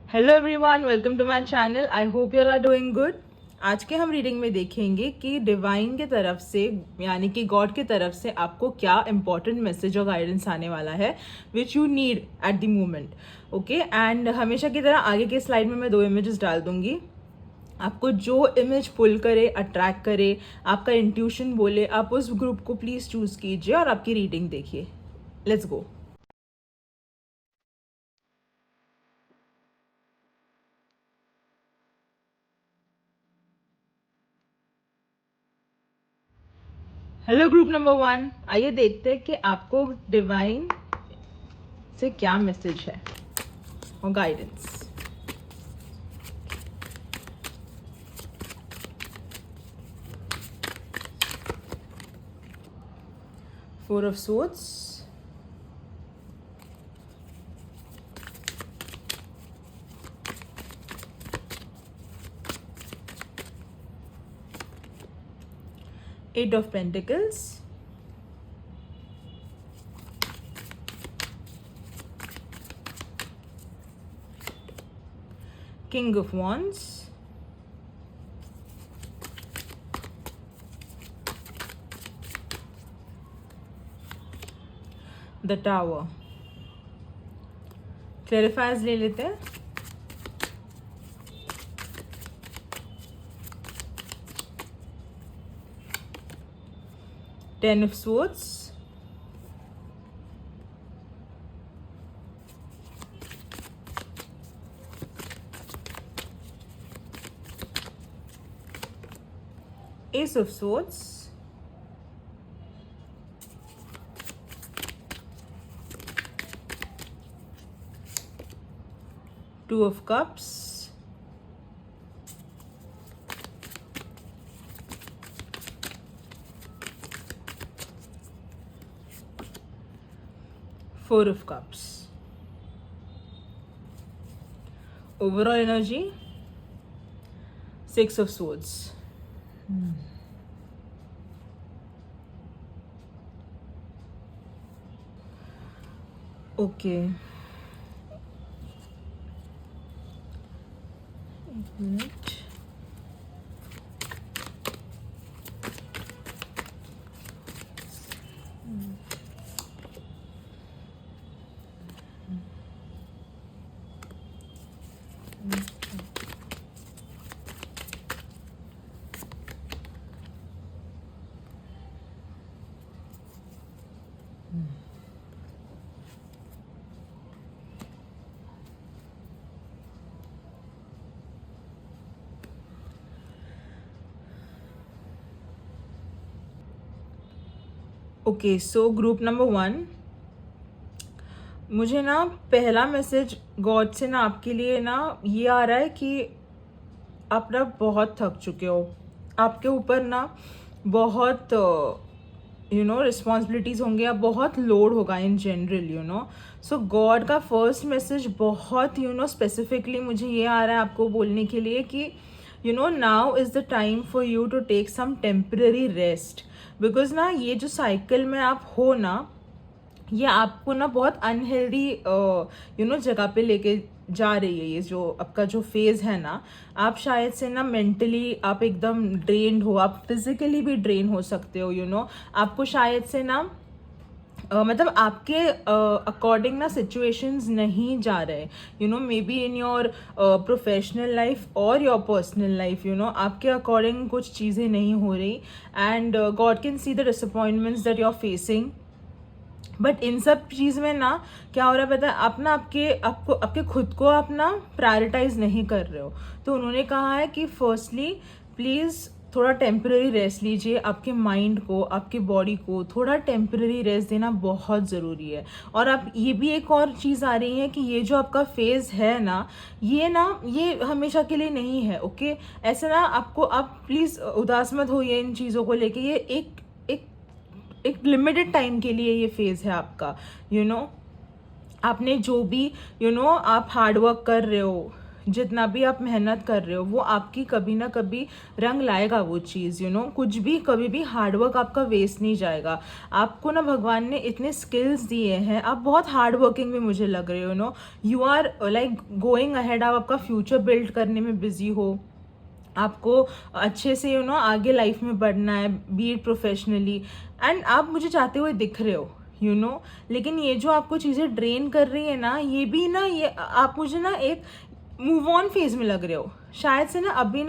Hello everyone, welcome to my channel. I hope you are doing good. आज के हम reading में देखेंगे कि डिवाइन की तरफ से यानी कि गॉड की तरफ से आपको क्या इंपॉर्टेंट मैसेज और गाइडेंस आने वाला है which you need at the moment. Okay, and हमेशा की तरह आगे के स्लाइड में मैं 2 इमेजेस डाल दूंगी। आपको जो इमेज पुल करे, अट्रैक्ट करे, आपका इंट्यूशन बोले, आप उस ग्रुप को प्लीज़ चूज़ कीजिए और आपकी रीडिंग देखिए। Let's go. Hello group number 1, आइए देखते हैं कि आपको डिवाइन से क्या मैसेज है और guidance. Four of swords, eight of pentacles, king of wands, the tower. Clarifiers ले लेते हैं। Ten of swords, ace of swords, two of cups, four of cups। overall energy, six of swords। Okay, एक minute. Okay, so group number 1, मुझे ना पहला message God से ना आपके लिए ना ये आ रहा है कि आप ना बहुत थक चुके हो। आपके ऊपर ना बहुत रिस्पॉन्सिबिलिटीज़ होंगे, या बहुत लोड होगा इन जनरल। सो गॉड का फर्स्ट मैसेज बहुत स्पेसिफिकली मुझे ये आ रहा है आपको बोलने के लिए कि now is the time for you to take some temporary rest. Because ना ये जो साइकिल में आप हो ना, ये आपको ना बहुत अनहेल्दी जगह पे लेके जा रही है। ये जो आपका जो फेज़ है ना, आप शायद से ना मेंटली आप एकदम ड्रेन्ड हो, आप फिजिकली भी ड्रेन हो सकते हो। आपको शायद से ना मतलब आपके अकॉर्डिंग ना सिचुएशंस नहीं जा रहे, may be in your professional life और योर पर्सनल लाइफ। आपके अकॉर्डिंग कुछ चीज़ें नहीं हो रही, and God can see the disappointments that you are facing. But इन सब चीज़ में ना क्या हो रहा है पता है, आप ना आपके खुद को आप ना प्रायोरिटाइज नहीं कर रहे हो। तो उन्होंने कहा है कि फर्स्टली प्लीज़ थोड़ा टेम्पररी रेस्ट लीजिए। आपके माइंड को, आपके बॉडी को थोड़ा टेम्पररी रेस्ट देना बहुत ज़रूरी है। और आप ये भी एक और चीज़ आ रही है कि ये जो आपका फेज़ है ना, ये हमेशा के लिए नहीं है। ओके, ऐसे ना आपको, आप प्लीज़ उदास मत होइए इन चीज़ों को लेके। ये एक लिमिटेड टाइम के लिए ये फेज़ है आपका। आपने जो भी आप हार्ड वर्क कर रहे हो, जितना भी आप मेहनत कर रहे हो वो आपकी कभी ना कभी रंग लाएगा वो चीज़, कुछ भी कभी भी हार्डवर्क आपका वेस्ट नहीं जाएगा। आपको ना भगवान ने इतने स्किल्स दिए हैं, आप बहुत हार्ड वर्किंग भी मुझे लग रहे हो, you are like going ahead, आप आपका फ्यूचर बिल्ड करने में बिजी हो, आपको अच्छे से आगे लाइफ में बढ़ना है, बी इट प्रोफेशनली, एंड आप मुझे चाहते हुए दिख रहे हो, लेकिन ये जो आपको चीज़ें ड्रेन कर रही है ना, ये भी ना, ये आप मुझे ना एक मूव ऑन फेज में लग रहे हो शायद से ना, अभी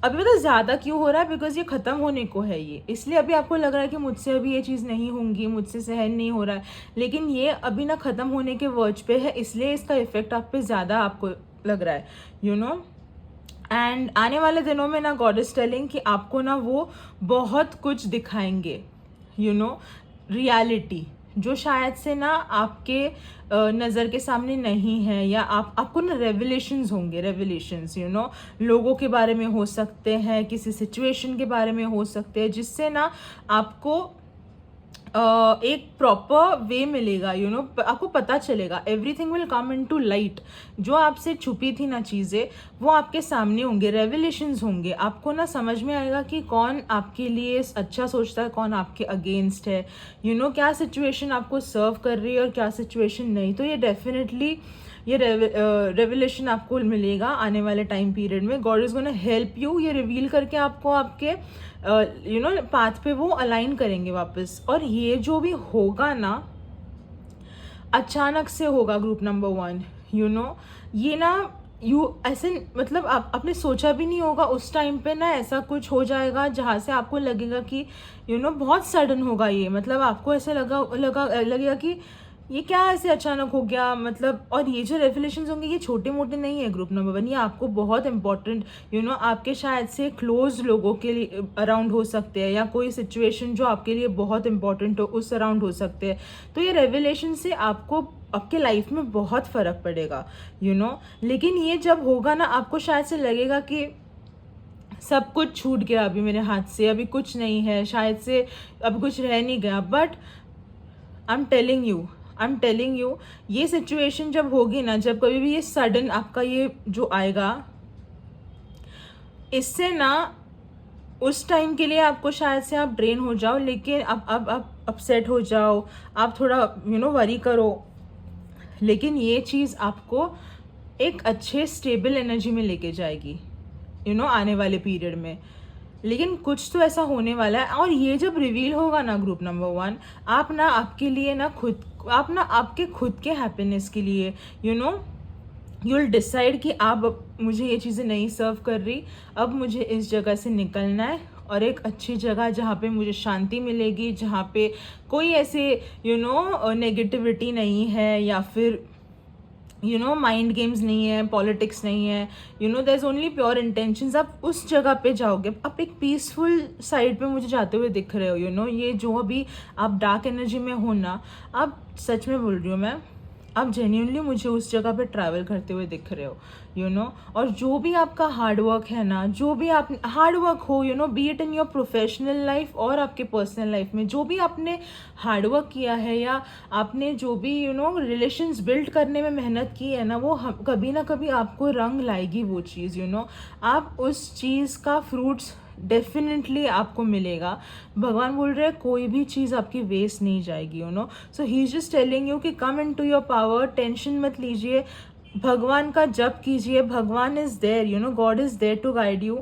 मतलब ज़्यादा क्यों हो रहा है, बिकॉज ये ख़त्म होने को है ये, इसलिए अभी आपको लग रहा है कि मुझसे अभी ये चीज़ नहीं होंगी, मुझसे सहन नहीं हो रहा है, लेकिन ये अभी ना ख़त्म होने के वर्ज पे है, इसलिए इसका इफेक्ट आप पे ज़्यादा आपको लग रहा है, एंड आने वाले दिनों में ना गॉड इज टेलिंग कि आपको ना वो बहुत कुछ दिखाएंगे, रियलिटी जो शायद से ना आपके नज़र के सामने नहीं है, या आपको ना रेवलेशंस होंगे, रेवलेशंस लोगों के बारे में हो सकते हैं, किसी सिचुएशन के बारे में हो सकते हैं, जिससे ना आपको एक प्रॉपर वे मिलेगा, आपको पता चलेगा, everything will come into light, जो आपसे छुपी थी ना चीज़ें वो आपके सामने होंगे, रेवलेशंस होंगे, आपको ना समझ में आएगा कि कौन आपके लिए अच्छा सोचता है, कौन आपके अगेंस्ट है, क्या सिचुएशन आपको सर्व कर रही है और क्या सिचुएशन नहीं। तो ये डेफिनेटली ये रेवलेशन आपको मिलेगा आने वाले टाइम पीरियड में। God is gonna help you, ये रिवील करके आपको आपके पाथ पे वो अलाइन करेंगे वापस। और ये जो भी होगा ना अचानक से होगा, ग्रुप नंबर 1, ये ना ऐसे मतलब आपने सोचा भी नहीं होगा, उस टाइम पे ना ऐसा कुछ हो जाएगा जहाँ से आपको लगेगा कि बहुत सडन होगा ये, मतलब आपको ऐसे लगेगा कि ये क्या ऐसे अचानक हो गया, मतलब। और ये जो रेवलेशंस होंगे ये छोटे मोटे नहीं है ग्रुप नंबर 1, ये आपको बहुत इंपॉर्टेंट आपके शायद से क्लोज लोगों के लिए अराउंड हो सकते हैं, या कोई सिचुएशन जो आपके लिए बहुत इंपॉर्टेंट हो उस अराउंड हो सकते हैं। तो ये रेवलेशन से आपको आपके लाइफ में बहुत फ़र्क पड़ेगा, लेकिन ये जब होगा ना आपको शायद से लगेगा कि सब कुछ छूट गया अभी मेरे हाथ से, अभी कुछ नहीं है, शायद से अभी कुछ रह नहीं गया। But I am telling you ये सिचुएशन जब होगी ना, जब कभी भी ये सडन आपका ये जो आएगा, इससे ना उस टाइम के लिए आपको शायद से आप ड्रेन हो जाओ, लेकिन अब अपसेट हो जाओ, आप थोड़ा वरी करो, लेकिन ये चीज़ आपको एक अच्छे स्टेबल एनर्जी में लेके जाएगी आने वाले पीरियड में। लेकिन कुछ तो ऐसा होने वाला है, और ये जब रिवील होगा ना ग्रुप नंबर 1, आप ना आपके लिए ना आपके खुद के हैप्पीनेस के लिए यू विल डिसाइड कि आप मुझे ये चीज़ें नहीं सर्व कर रही, अब मुझे इस जगह से निकलना है और एक अच्छी जगह जहाँ पे मुझे शांति मिलेगी, जहाँ पे कोई ऐसे नेगेटिविटी नहीं है, या फिर माइंड गेम्स नहीं है, पॉलिटिक्स नहीं है, there is only pure intentions. आप उस जगह पे जाओगे, आप एक पीसफुल साइड पे मुझे जाते हुए दिख रहे हो, ये जो अभी आप डार्क एनर्जी में हो ना, आप सच में बोल रही हूँ मैं, आप जेन्युइनली मुझे उस जगह पे ट्रैवल करते हुए दिख रहे हो, और जो भी आपका हार्डवर्क है ना, जो भी आप हार्डवर्क हो B it in your professional life और आपके पर्सनल लाइफ में, जो भी आपने हार्डवर्क किया है, या आपने जो भी रिलेशंस बिल्ड करने में मेहनत की है ना, वो कभी ना कभी आपको रंग लाएगी वो चीज़, आप उस चीज़ का फ्रूट्स डेफिनेटली आपको मिलेगा। भगवान बोल रहे हैं कोई भी चीज़ आपकी वेस्ट नहीं जाएगी, so he is just telling you कि come into your power, tension मत लीजिए, भगवान का जप कीजिए, भगवान is there, God is there to guide you.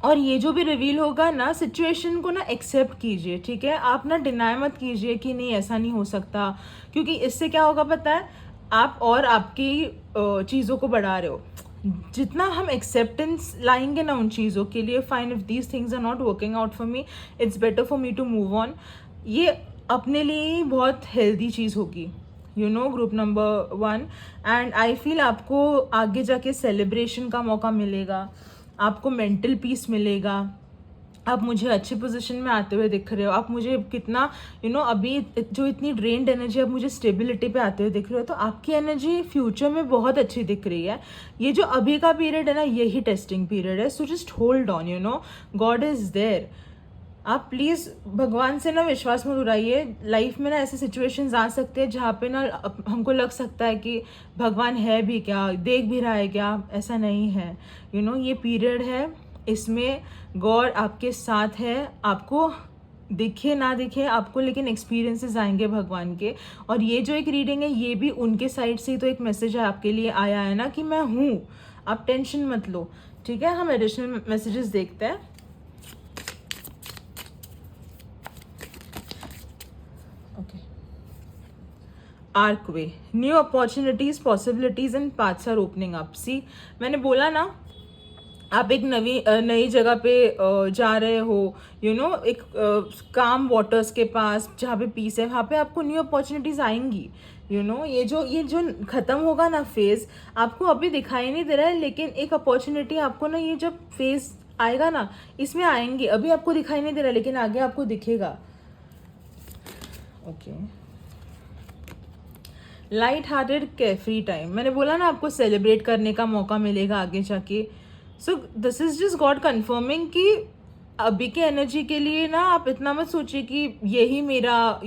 और ये जो भी रिवील होगा ना, सिचुएशन को ना एक्सेप्ट कीजिए, ठीक है, आप ना डिनाई मत कीजिए कि नहीं ऐसा नहीं हो सकता, क्योंकि इससे क्या होगा पता है, आप और आपकी चीज़ों को बढ़ा रहे हो। जितना हम एक्सेप्टेंस लाएंगे ना उन चीज़ों के लिए, fine if these things are not working out for me, it's better for me to move on, ये अपने लिए ही बहुत हेल्दी चीज़ होगी, group number 1। And I feel आपको आगे जाके सेलिब्रेशन का मौका मिलेगा, आपको मेंटल पीस मिलेगा, आप मुझे अच्छे पोजीशन में आते हुए दिख रहे हो, आप मुझे कितना अभी जो इतनी ड्रेन्ड एनर्जी, आप मुझे स्टेबिलिटी पे आते हुए दिख रहे हो, तो आपकी एनर्जी फ्यूचर में बहुत अच्छी दिख रही है। ये जो अभी का पीरियड है ना, यही टेस्टिंग पीरियड है, so just hold on, God is there, आप प्लीज़ भगवान से ना विश्वास मत उड़ाइए। लाइफ में ना ऐसे सिचुएशंस आ सकते हैं जहाँ पे ना हमको लग सकता है कि भगवान है भी क्या, देख भी रहा है क्या, ऐसा नहीं है। ये पीरियड है, इसमें गॉड आपके साथ है। आपको दिखे ना दिखे आपको, लेकिन एक्सपीरियंसेस आएंगे भगवान के। और ये जो एक रीडिंग है ये भी उनके साइड से ही तो एक मैसेज है आपके लिए आया है ना, कि मैं हूँ, आप टेंशन मत लो। ठीक है, हम एडिशनल मैसेजेस देखते हैं। Archway, new opportunities, possibilities and paths are opening up. See, मैंने बोला ना, आप एक नई जगह पे जा रहे हो, एक काम वाटर्स के पास जहाँ पे पीस है, वहाँ पे आपको न्यू अपॉर्चुनिटीज आएंगी। ये जो ख़त्म होगा ना फेज़, आपको अभी दिखाई नहीं दे रहा है, लेकिन एक अपॉर्चुनिटी आपको ना, ये जब फेज़ आएगा ना, इसमें आएंगी। अभी आपको दिखाई नहीं दे रहा, लेकिन आगे आपको दिखेगा। Okay, light hearted carefree time, मैंने बोला ना आपको सेलिब्रेट करने का मौका मिलेगा आगे जाके। So this is just God confirming कि अभी के एनर्जी के लिए ना आप इतना मत सोचिए कि यही मेरा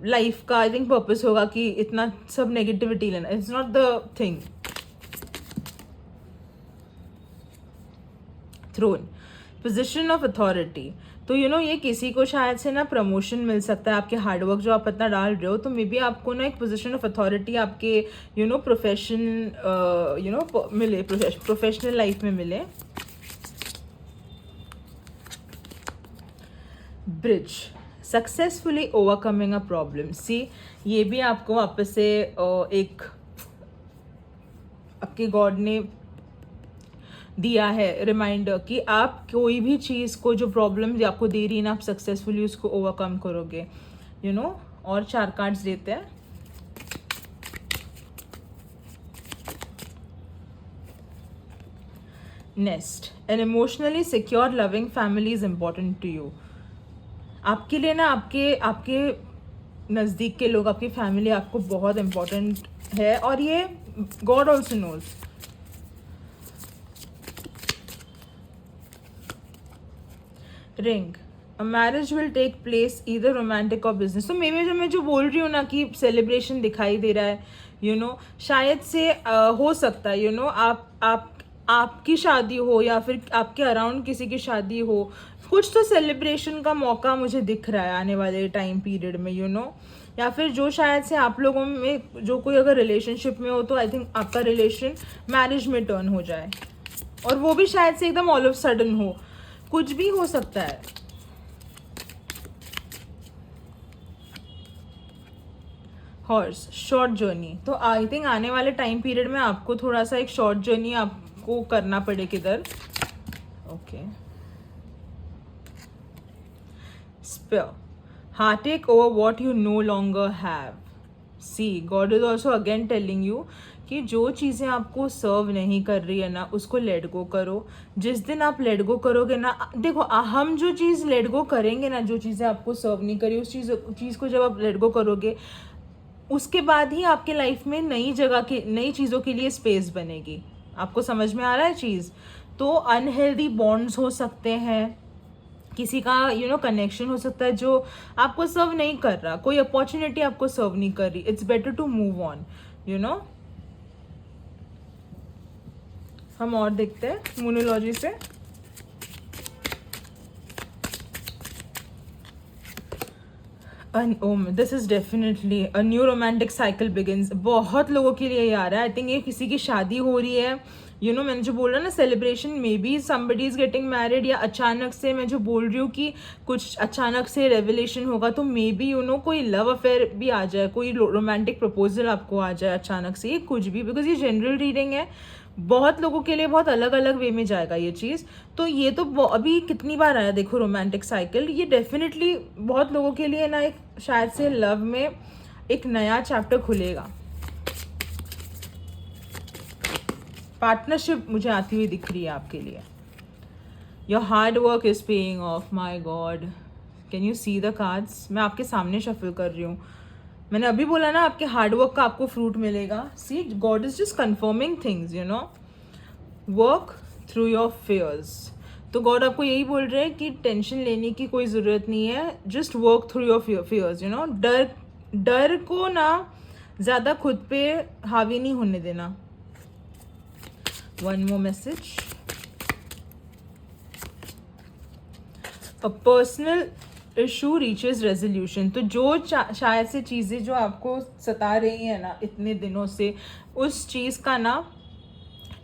लाइफ का आई थिंक पर्पस होगा कि इतना सब नेगेटिविटी लेना। It's not the thing. Throne, position of authority, तो ये किसी को शायद से ना प्रमोशन मिल सकता है, आपके हार्डवर्क जो आप इतना डाल रहे हो, तो मे बी आपको ना एक पोजीशन ऑफ अथॉरिटी आपके प्रोफेशन मिले, प्रोफेशनल लाइफ में मिले। Bridge, successfully overcoming a problem. See, ये भी आपको वापस से एक आपके गॉड ने दिया है रिमाइंडर कि आप कोई भी चीज़ को, जो प्रॉब्लम आपको दे रही है ना, आप सक्सेसफुली उसको ओवरकम करोगे। और 4 कार्ड्स देते हैं। Next, an emotionally secure loving family is important to you. आपके लिए ना आपके नज़दीक के लोग, आपकी फैमिली आपको बहुत इम्पोर्टेंट है, और ये God also knows. Ring, a marriage will take place either romantic और बिजनेस। तो मैं जो बोल रही हूँ ना कि सेलिब्रेशन दिखाई दे रहा है, शायद से हो सकता है आपकी शादी हो, या फिर आपके अराउंड किसी की शादी हो, कुछ तो सेलिब्रेशन का मौका मुझे दिख रहा है आने वाले टाइम पीरियड में। या फिर जो शायद से आप लोगों में जो कोई अगर रिलेशनशिप में हो, तो आई थिंक आपका रिलेशन मैरिज में टर्न हो जाए, और वो भी शायद से एकदम ऑल ऑफ सडन हो। कुछ भी हो सकता है। हॉर्स, शॉर्ट जर्नी, तो आई थिंक आने वाले टाइम पीरियड में आपको थोड़ा सा एक शॉर्ट जर्नी आपको करना पड़े किधर। Okay, spare, heartache over what you no longer have. See, God is also again telling you कि जो चीज़ें आपको सर्व नहीं कर रही है ना, उसको लेट गो करो। जिस दिन आप लेट गो करोगे ना, देखो हम जो चीज़ लेट गो करेंगे ना, जो चीज़ें आपको सर्व नहीं करी, उस चीज़ को जब आप लेट गो करोगे, उसके बाद ही आपके लाइफ में नई चीज़ों के लिए स्पेस बनेगी। आपको समझ में आ रहा है चीज़? तो अनहेल्दी बॉन्ड्स हो सकते हैं, किसी का कनेक्शन हो सकता है जो आपको सर्व नहीं कर रहा, कोई अपॉर्चुनिटी आपको सर्व नहीं कर रही। It's better to move on. हम और देखते हैं मोनोलॉजी से। This is definitely a new romantic cycle begins. बहुत लोगों के लिए ये आ रहा है। आई थिंक ये किसी की शादी हो रही है। मैंने जो बोल रहा ना celebration, may be somebody is getting married, या अचानक से मैं जो बोल रही हूँ कि कुछ अचानक से रेवलेशन होगा, तो मे बी कोई लव अफेयर भी आ जाए, कोई रोमांटिक प्रपोजल आपको आ जाए अचानक से, ये कुछ भी, बिकॉज ये जनरल रीडिंग है, बहुत लोगों के लिए बहुत अलग अलग वे में जाएगा ये चीज़। तो ये तो अभी कितनी बार आया देखो रोमांटिक साइकिल, ये डेफिनेटली बहुत लोगों के लिए ना एक शायद से लव में एक नया चैप्टर खुलेगा। पार्टनरशिप मुझे आती हुई दिख रही है आपके लिए। Your hard work is paying off. My God, can you see the cards? मैं आपके सामने शफल कर रही हूँ। मैंने अभी बोला ना आपके हार्डवर्क का आपको फ्रूट मिलेगा। See, God is just confirming things, work through your fears. तो गॉड आपको यही बोल रहे हैं कि टेंशन लेने की कोई ज़रूरत नहीं है, just work through your fears, you know. डर को ना ज़्यादा खुद पे हावी नहीं होने देना। One more message. अ पर्सनल इशू रीचेज रेजोल्यूशन। तो जो शायद से चीज़ें जो आपको सता रही हैं ना इतने दिनों से, उस चीज़ का ना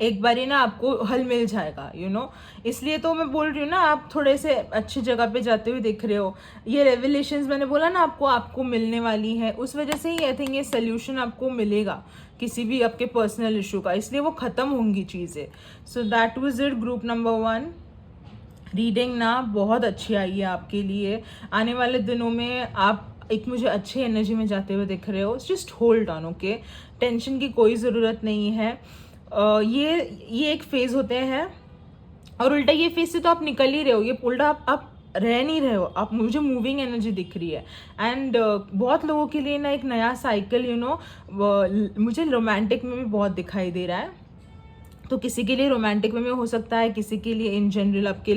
एक बारी ना आपको हल मिल जाएगा, यू नो। इसलिए तो मैं बोल रही हूँ ना, आप थोड़े से अच्छी जगह पे जाते हुए दिख रहे हो। ये रेवलेशंस मैंने बोला ना आपको मिलने वाली है, उस वजह से ही आई थिंक ये सोल्यूशन आपको मिलेगा किसी भी आपके पर्सनल इशू का, इसलिए वो ख़त्म होंगी चीज़ें। So that was it group number 1। Reading ना बहुत अच्छी आई है आपके लिए। आने वाले दिनों में आप एक मुझे अच्छी एनर्जी में जाते हुए दिख रहे हो। Just hold on, okay. Tension की कोई ज़रूरत नहीं है। ये एक फेज़ होते हैं, और उल्टा ये फेज़ से तो आप निकल ही रहे हो। ये उल्टा आप रह नहीं रहे हो, आप मुझे मूविंग एनर्जी दिख रही है। एंड बहुत लोगों के लिए ना एक नया साइकिल, यू नो, मुझे रोमांटिक में भी बहुत दिखाई दे रहा है। तो किसी के लिए रोमांटिक में हो सकता है, किसी के लिए इन जनरल आपके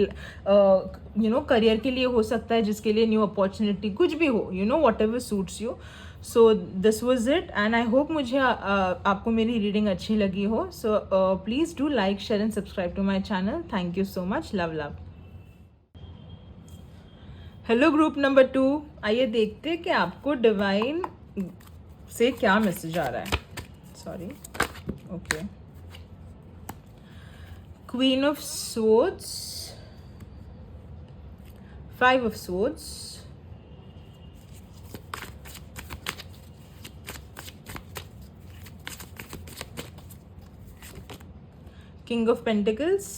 यू नो करियर के लिए हो सकता है, जिसके लिए न्यू अपॉर्चुनिटी कुछ भी हो, you know, whatever suits you. So this was it, and I hope मुझे आपको मेरी रीडिंग अच्छी लगी हो। So please do like, share and subscribe to my channel. Thank you so much. Love love. Hello group number 2, आइए देखते हैं कि आपको डिवाइन से क्या मैसेज आ रहा है। Sorry, okay. Queen of Swords, 5 of Swords, King of Pentacles,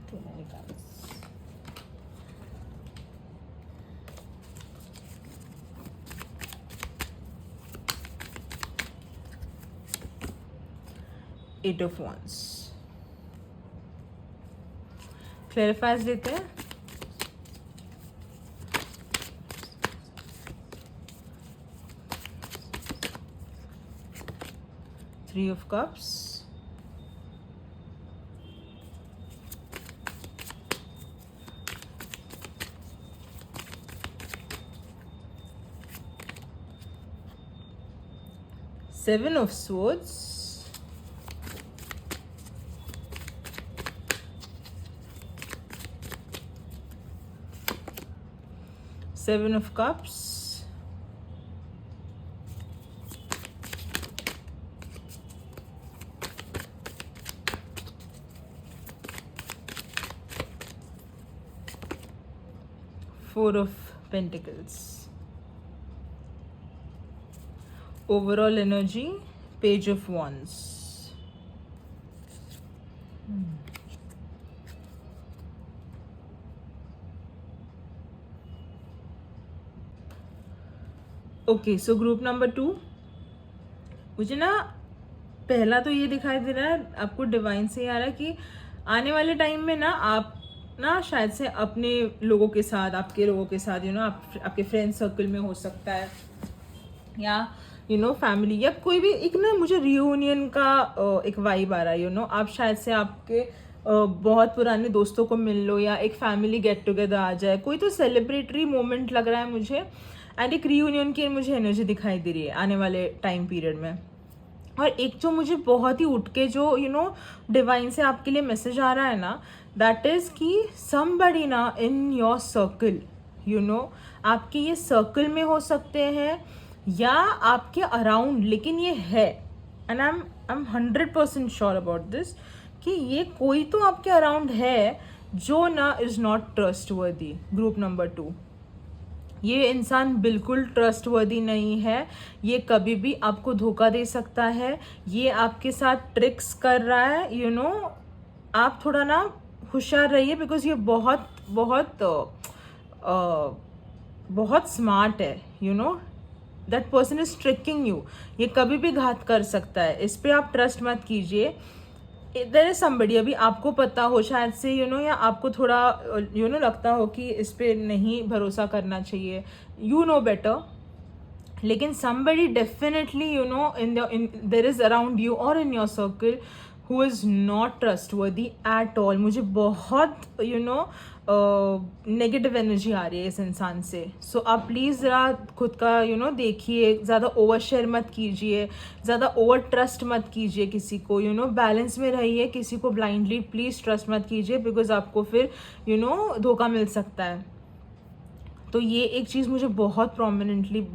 too many cards, Eight of Wands। Clarifies देते हैं। Three of Cups, Seven of Swords, Seven of Cups, Four of Pentacles। Overall energy, Page of Wands। Okay, so group number 2, मुझे ना पहला तो ये दिखाई दे रहा है, आपको डिवाइन से आ रहा है कि आने वाले टाइम में ना आप ना शायद से अपने लोगों के साथ, आपके लोगों के साथ, यू नो, आपके फ्रेंड सर्कल में हो सकता है, या यू नो फैमिली, या कोई भी एक ना मुझे रियूनियन का एक वाइब आ रहा है, यू नो। आप शायद से आपके बहुत पुराने दोस्तों को मिल लो, या एक फैमिली गेट टुगेदर आ जाए, कोई तो सेलिब्रेटरी मोमेंट लग रहा है मुझे। एंड एक रियूनियन की मुझे एनर्जी दिखाई दे रही है आने वाले टाइम पीरियड में। और एक जो मुझे बहुत ही उठ के जो यू नो डिवाइन से आपके लिए मैसेज आ रहा है ना, दैट इज़ कि समबडी ना इन योर सर्कल, यू नो, आपके ये सर्कल में हो सकते हैं या आपके अराउंड, लेकिन ये है, and I am 100% sure about this, कि ये कोई तो आपके अराउंड है जो ना is not trustworthy. Group number 2, ये इंसान बिल्कुल ट्रस्टवर्दी नहीं है, ये कभी भी आपको धोखा दे सकता है, ये आपके साथ ट्रिक्स कर रहा है, यू नो। आप थोड़ा ना होशियार रहिए, बिकॉज ये बहुत बहुत बहुत स्मार्ट है, you know. That person is tricking you, ये कभी भी घात कर सकता है, इस पर आप ट्रस्ट मत कीजिए। देयर इज समबडी, अभी आपको पता हो शायद से, यू नो, या आपको थोड़ा यू नो लगता हो कि इस पे नहीं भरोसा करना चाहिए, यू नो बेटर, लेकिन somebody definitely, you know, in there is around you और in your circle who is not trustworthy at all. मुझे बहुत नेगेटिव एनर्जी आ रही है इस इंसान से। सो आप प्लीज़ ज़रा खुद का देखिए, ज़्यादा ओवर शेयर मत कीजिए, ज़्यादा ओवर ट्रस्ट मत कीजिए किसी को, बैलेंस में रहिए, किसी को ब्लाइंडली प्लीज़ ट्रस्ट मत कीजिए, बिकॉज आपको फिर धोखा मिल सकता है। तो ये एक चीज़ मुझे बहुत प्रोमिनेंटली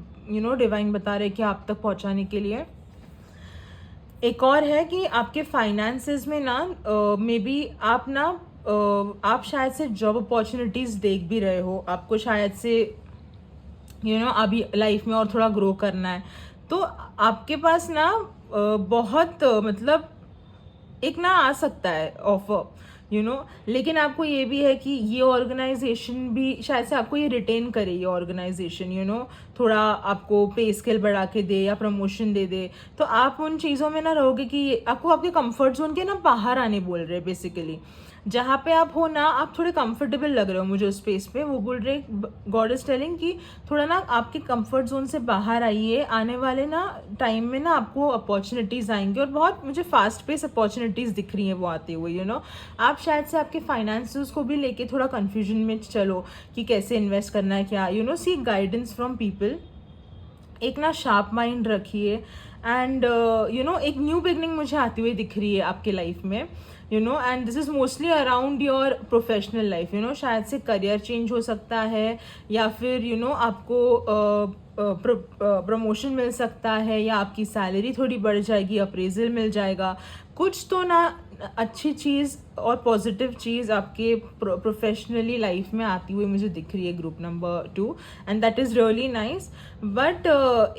डिवाइन बता रहे कि आप तक पहुंचाने के लिए। एक और है कि आपके फाइनेंसेस में ना मे बी आप शायद से जॉब अपॉर्चुनिटीज़ देख भी रहे हो, आपको शायद से अभी लाइफ में और थोड़ा ग्रो करना है, तो आपके पास ना बहुत मतलब एक ना आ सकता है ऑफर, लेकिन आपको ये भी है कि ये ऑर्गेनाइजेशन भी शायद से आपको ये रिटेन करे, ये ऑर्गेनाइजेशन थोड़ा आपको पे स्केल बढ़ा के दे या प्रमोशन दे दे, तो आप उन चीज़ों में ना रहोगे कि आपको आपके कंफर्ट जोन के ना बाहर आने बोल रहे हैं बेसिकली। जहाँ पे आप हो ना, आप थोड़े कंफर्टेबल लग रहे हो मुझे उस स्पेस पे, वो बोल रहे गॉड इज टेलिंग कि थोड़ा ना आपके कंफर्ट जोन से बाहर आइए, आने वाले ना टाइम में ना आपको अपॉर्चुनिटीज़ आएंगी, और बहुत मुझे फास्ट पेस अपॉर्चुनिटीज़ दिख रही हैं वो आते हुए। आप शायद से आपके फाइनेंसेस को भी लेके थोड़ा कन्फ्यूजन में चलो कि कैसे इन्वेस्ट करना है, क्या सी गाइडेंस फ्रॉम पीपल। एक ना शार्प माइंड रखिए, एंड एक न्यू बिगनिंग मुझे आती हुई दिख रही है आपके लाइफ में, and this is mostly around your professional life. शायद से करियर चेंज हो सकता है, या फिर आपको प्रमोशन मिल सकता है, या आपकी सैलरी थोड़ी बढ़ जाएगी, अप्रेजल मिल जाएगा, कुछ तो ना अच्छी चीज़ और पॉजिटिव चीज़ आपके प्रोफेशनली लाइफ में आती हुई मुझे दिख रही है group number 2, and that is really nice. But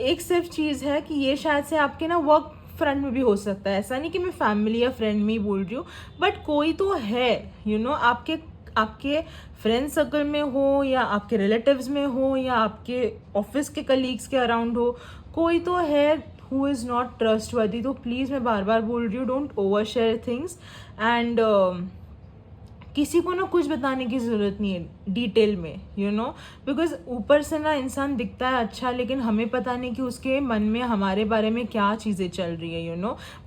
एक सिर्फ चीज़ है कि ये शायद से आपके ना वर्क फ्रेंड में भी हो सकता है, ऐसा नहीं कि मैं फैमिली या फ्रेंड में ही बोल रही हूँ, बट कोई तो है आपके फ्रेंड सर्कल में हो, या आपके रिलेटिव्स में हो, या आपके ऑफिस के कलीग्स के अराउंड हो, कोई तो है हु इज़ नॉट ट्रस्टवर्दी। तो प्लीज़ मैं बार बार बोल रही हूँ, don't over share things, and किसी को ना कुछ बताने की ज़रूरत नहीं है डिटेल में, बिकॉज ऊपर से ना इंसान दिखता है अच्छा, लेकिन हमें पता नहीं कि उसके मन में हमारे बारे में क्या चीज़ें चल रही है।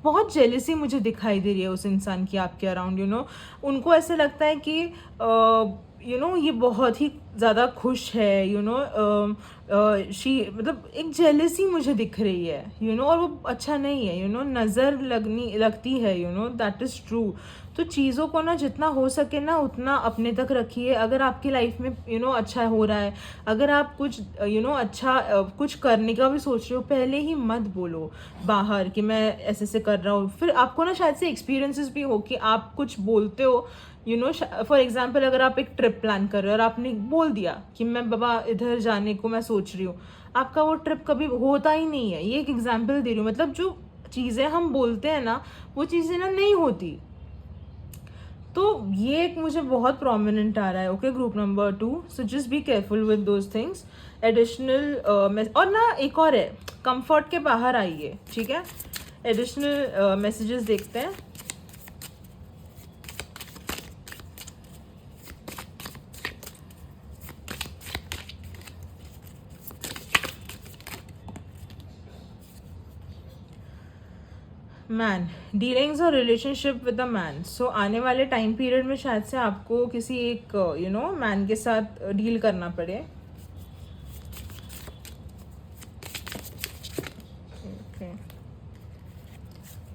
बहुत जेलसी मुझे दिखाई दे रही है उस इंसान की आपके अराउंड। उनको ऐसे लगता है कि ये बहुत ही ज़्यादा खुश है, शी मतलब एक जेलसी मुझे दिख रही है, और वो अच्छा नहीं है, नज़र लगती है, दैट इज़ ट्रू। तो चीज़ों को ना जितना हो सके ना उतना अपने तक रखिए। अगर आपकी लाइफ में अच्छा हो रहा है, अगर आप कुछ अच्छा कुछ करने का भी सोच रहे हो, पहले ही मत बोलो बाहर कि मैं ऐसे से कर रहा हूँ। फिर आपको ना शायद से एक्सपीरियंसेस भी हो कि आप कुछ बोलते हो, फॉर एग्जाम्पल अगर आप एक ट्रिप प्लान कर रहे हो और आपने बोल दिया कि मैं बाबा इधर जाने को मैं सोच रही हूँ, आपका वो ट्रिप कभी होता ही नहीं है। ये एक एग्जाम्पल दे रही हूँ, मतलब जो चीज़ें हम बोलते हैं ना, वो चीज़ें ना नहीं होती। तो ये एक मुझे बहुत प्रोमिनेंट आ रहा है, okay, group number 2। So just be careful with those things. Additional और ना एक और है, कंफर्ट के बाहर आइए, ठीक है। एडिशनल मैसेजेस देखते हैं। मैन, डीलिंग्स और रिलेशनशिप विद अ मैन। सो आने वाले टाइम पीरियड में शायद से आपको किसी एक मैन के साथ डील करना पड़े।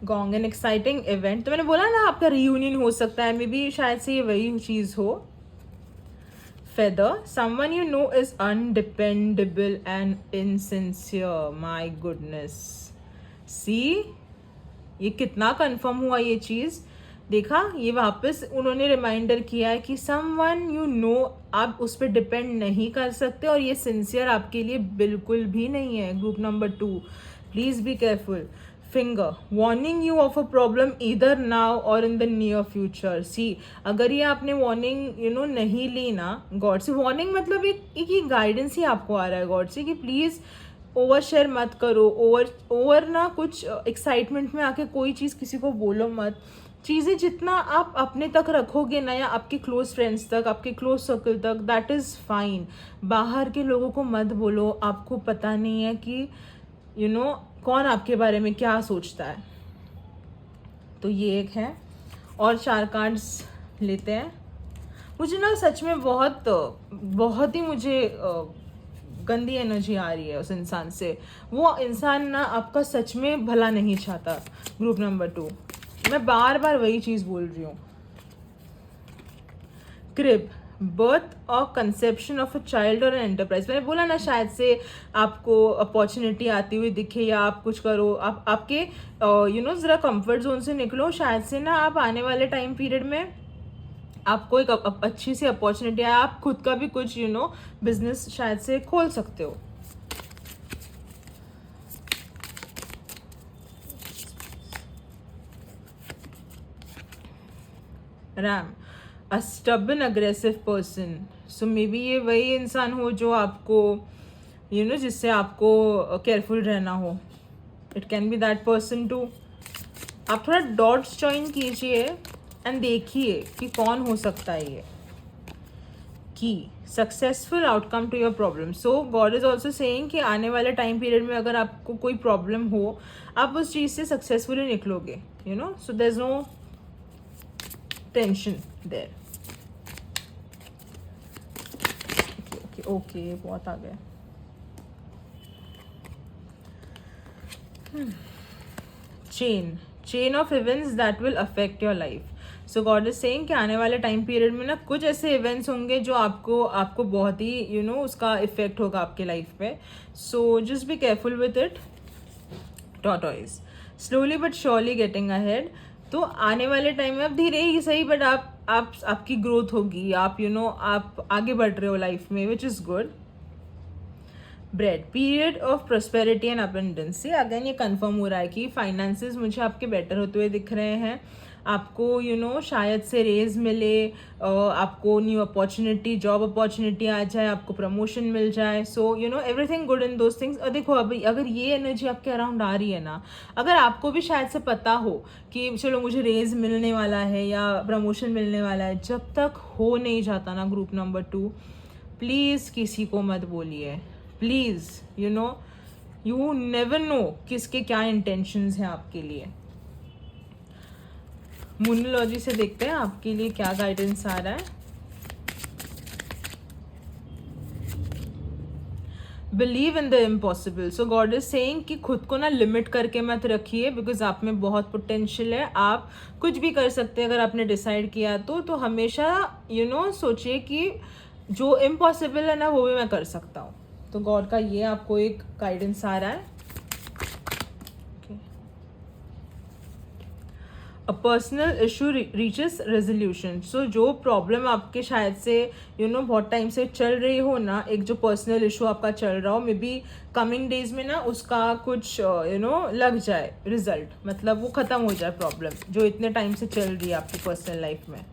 गॉन्ग एन एक्साइटिंग इवेंट, तो मैंने बोला ना आपका रियूनियन हो सकता है, मे बी शायद से ये वही चीज़ हो। Feather, someone you know is undependable and insincere. My goodness, see ये कितना कंफर्म हुआ ये चीज़, देखा, ये वापस उन्होंने रिमाइंडर किया है कि समवन यू नो आप उस पर डिपेंड नहीं कर सकते, और ये सिंसियर आपके लिए बिल्कुल भी नहीं है। Group number 2, please be careful. Finger, warning you of a problem either now और इन द नियर फ्यूचर। सी, अगर ये आपने वार्निंग नहीं ली ना गॉड से, वार्निंग मतलब एक गाइडेंस ही आपको आ रहा है गॉड से कि प्लीज़ ओवर शेयर मत करो, ओवर ना कुछ एक्साइटमेंट में आके कोई चीज़ किसी को बोलो मत। चीज़ें जितना आप अपने तक रखोगे ना, या आपके क्लोज फ्रेंड्स तक, आपके क्लोज सर्कल तक, दैट इज़ फाइन। बाहर के लोगों को मत बोलो, आपको पता नहीं है कि कौन आपके बारे में क्या सोचता है। तो ये एक है, और 4 कार्ड्स लेते हैं। मुझे ना सच में बहुत ही मुझे गंदी एनर्जी आ रही है उस इंसान से। वो इंसान ना आपका सच में भला नहीं चाहता। ग्रुप नंबर 2, मैं बार बार वही चीज़ बोल रही हूँ। क्रिब, बर्थ और कंसेप्शन ऑफ अ चाइल्ड और एन एंटरप्राइज। मैंने बोला ना, शायद से आपको अपॉर्चुनिटी आती हुई दिखे, या आप कुछ करो, आप आपके ज़रा कंफर्ट जोन से निकलो। शायद से ना आप आने वाले टाइम पीरियड में आपको एक अच्छी सी अपॉर्चुनिटी है, आप खुद का भी कुछ बिजनेस शायद से खोल सकते हो। RAM, a stubborn aggressive person. So may be ये वही इंसान हो जो आपको जिससे आपको केयरफुल रहना हो। It can be that person too. आप थोड़ा डॉट्स जॉइन कीजिए एंड देखिए कि कौन हो सकता है ये। की successful outcome to your problem. So God is also saying कि आने वाले टाइम पीरियड में अगर आपको कोई प्रॉब्लम हो, आप उस चीज़ से सक्सेसफुली निकलोगे, so there is no tension there. Okay, बहुत आ गया। Chain of events that will affect your life. So God is saying कि आने वाले टाइम पीरियड में ना कुछ ऐसे इवेंट्स होंगे जो आपको बहुत ही उसका इफेक्ट होगा आपके लाइफ पे। So just be careful with it. Tortoise, slowly but surely getting ahead. तो आने वाले टाइम में आप धीरे ही सही, बट आपकी ग्रोथ होगी, आप आगे बढ़ रहे हो लाइफ में, which is good. Bread, period of prosperity and abundance. Again ये कंफर्म हो रहा है कि फाइनेंसेस मुझे आपके बेटर होते हुए दिख रहे हैं। आपको शायद से रेज मिले, आपको न्यू अपॉर्चुनिटी, जॉब अपॉर्चुनिटी आ जाए, आपको प्रमोशन मिल जाए। So everything good in those things. और देखो, अभी अगर ये एनर्जी आपके अराउंड आ रही है ना, अगर आपको भी शायद से पता हो कि चलो मुझे रेज मिलने वाला है या प्रमोशन मिलने वाला है, जब तक हो नहीं जाता ना ग्रुप नंबर 2, प्लीज़ किसी को मत बोलिए। प्लीज़, यू नेवर नो किसके क्या इंटेंशंस हैं आपके लिए। मूनोलॉजी से देखते हैं आपके लिए क्या गाइडेंस आ रहा है। Believe in the impossible. So God is saying कि खुद को ना लिमिट करके मत रखिए, बिकॉज आप में बहुत पोटेंशियल है, आप कुछ भी कर सकते हैं अगर आपने डिसाइड किया तो हमेशा सोचिए कि जो इम्पॉसिबल है ना, वो भी मैं कर सकता हूँ। तो गॉड का ये आपको एक गाइडेंस आ रहा है। A personal issue reaches resolution. So जो प्रॉब्लम आपके शायद से बहुत टाइम से चल रही हो ना, एक जो पर्सनल इशू आपका चल रहा हो, मे बी कमिंग डेज में ना उसका कुछ लग जाए रिजल्ट, मतलब वो ख़त्म हो जाए प्रॉब्लम जो इतने टाइम से चल रही है आपकी पर्सनल लाइफ में।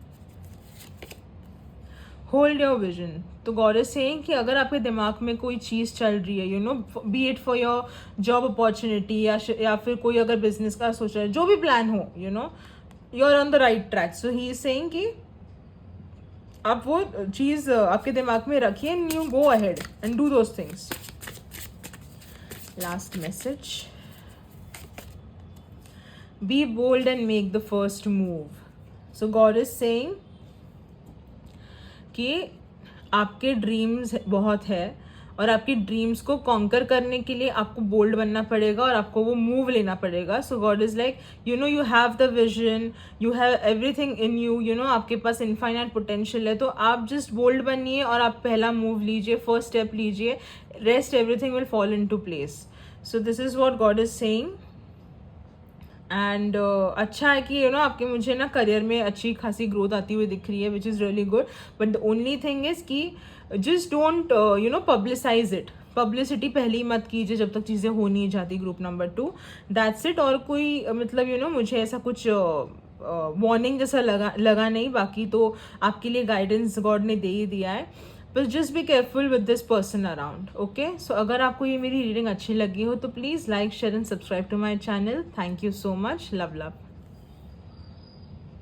Hold your vision. तो गॉड इज सेइंग कि अगर आपके दिमाग में कोई चीज़ चल रही है, B it for your job opportunity या फिर कोई अगर बिजनेस का सोच रहा है, जो भी प्लान हो, you are on the right track. So he is saying कि आप वो चीज़ आपके दिमाग में रखिए and you go ahead and do those things. Last message, be bold and make the first move. So God is saying कि आपके ड्रीम्स बहुत है और आपकी ड्रीम्स को कॉन्कर करने के लिए आपको बोल्ड बनना पड़ेगा और आपको वो मूव लेना पड़ेगा। So God is like you have the vision, you have everything in you, आपके पास इनफाइनाइट पोटेंशियल है। तो आप जस्ट बोल्ड बनिए और आप पहला मूव लीजिए, फर्स्ट स्टेप लीजिए, rest everything will fall into place. So this is what God is saying. And अच्छा है कि आपके मुझे ना करियर में अच्छी खासी ग्रोथ आती हुई दिख रही है, which is really good. But the only thing is कि just don't publicize it. Publicity पहले ही मत कीजिए जब तक चीज़ें हो नहीं जाती। Group number 2, that's it. और कोई मतलब मुझे ऐसा कुछ वार्निंग जैसा लगा नहीं। बाकी तो आपके लिए गाइडेंस गॉड ने दे ही दिया है, बस just be careful with this person around. Okay, so अगर आपको ये मेरी रीडिंग अच्छी लगी हो तो please like, share and subscribe to my channel. Thank you so much. Love love.